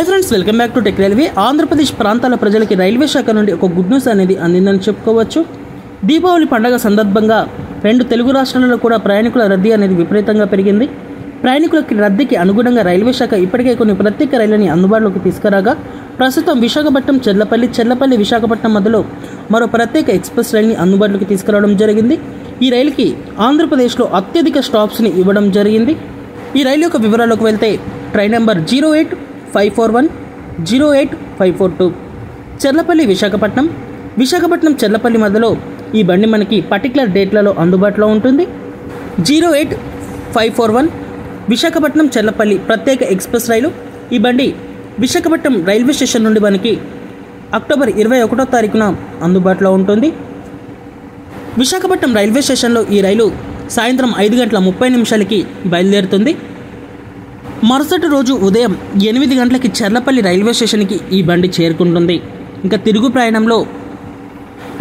Hi friends, welcome back to tech railway. Andhra Pradesh ప్రాంతాల ప్రజలకి railway శాఖ నుండి ఒక గుడ్ న్యూస్ అనేది అందిందని చెప్పుకోవచ్చు. దీపావళి పండుగ సందర్భంగా రెండు తెలుగు రాష్ట్రాలలో కూడా ప్రయాణికుల రద్దీ అనేది విపరీతంగా పెరిగింది. ప్రయాణికులకి రద్దీకి అనుగుణంగా రైల్వే శాఖ ఇప్పటికే కొన్ని ప్రత్యేక రైళ్లని అందుబాటులోకి తీసుకురాగా ప్రస్తుతం విశాఖపట్నం చెర్లపల్లి విశాఖపట్నం మధ్యలో మరో ప్రత్యేక ఎక్స్ప్రెస్ రైలుని అందుబాటులోకి తీసుకురావడం జరిగింది. ఈ రైలుకి ఆంధ్రప్రదేశ్లో అత్యధిక స్టాప్స్ని ఇవ్వడం జరిగింది. ఈ రైలు యొక్క వివరాల్లోకి వెళ్తే ట్రైన్ నెంబర్ 08541 08542 చెర్లపల్లి విశాఖపట్నం చెర్లపల్లి మధ్యలో ఈ బండి మనకి పర్టికులర్ డేట్లలో అందుబాటులో ఉంటుంది. 08541 విశాఖపట్నం చెర్లపల్లి ప్రత్యేక ఎక్స్ప్రెస్ రైలు. ఈ బండి విశాఖపట్నం రైల్వే స్టేషన్ నుండి మనకి అక్టోబర్ 21వ తారీఖున అందుబాటులో ఉంటుంది. విశాఖపట్నం రైల్వే స్టేషన్లో ఈ రైలు సాయంత్రం 5:30 బయలుదేరుతుంది. మరుసటి రోజు ఉదయం 8 గంటలకి చెర్లపల్లి రైల్వే స్టేషన్కి ఈ బండి చేరుకుంటుంది. ఇంకా తిరుగు ప్రయాణంలో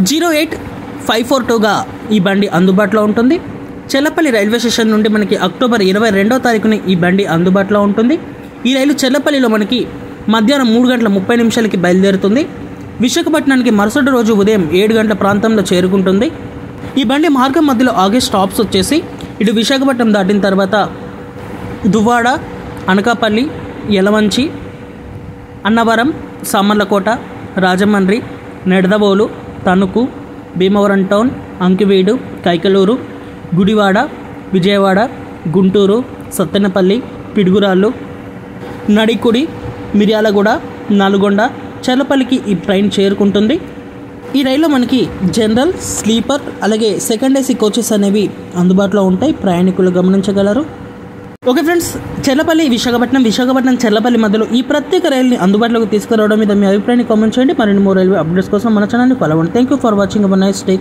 08542గా ఈ బండి అందుబాటులో ఉంటుంది. చెర్లపల్లి రైల్వే స్టేషన్ నుండి మనకి అక్టోబర్ 22వ తారీఖున ఈ బండి అందుబాటులో ఉంటుంది. ఈ రైలు చెర్లపల్లిలో మనకి మధ్యాహ్నం 3:30 బయలుదేరుతుంది. విశాఖపట్నానికి మరుసటి రోజు ఉదయం 7 గంటల ప్రాంతంలో చేరుకుంటుంది. ఈ బండి మార్గం మధ్యలో ఆగే స్టాప్స్ వచ్చేసి ఇటు విశాఖపట్నం దాటిన తర్వాత దువ్వాడ, అనకాపల్లి, యలమంచి, అన్నవరం, సామర్లకోట, రాజమండ్రి, నెడదవోలు, తణుకు, భీమవరం టౌన్, అంకివీడు, కైకలూరు, గుడివాడ, విజయవాడ, గుంటూరు, సత్తెనపల్లి, పిడుగురాళ్ళు, నడికుడి, మిర్యాలగూడ, నల్గొండ, చెర్లపల్లికి ఈ ట్రైన్ చేరుకుంటుంది. ఈ రైల్లో మనకి జనరల్, స్లీపర్ అలాగే సెకండ్ ఏసీ కోచెస్ అనేవి అందుబాటులో ఉంటాయి. ప్రయాణికులు గమనించగలరు. ఓకే ఫ్రెండ్స్, విశాఖపట్నం చెర్లపల్లి మధ్యలో ఈ ప్రత్యేక రైలుని అందుబాటులోకి తీసుకురావడం మీద మీ అభిప్రాయాన్ని కామెంట్ చేయండి. మరిన్ని మోర్ రైల్వే అప్డేట్స్ కోసం మన ఛానల్ని ఫాలో అవ్వండి. Thank you for watching. Nice day.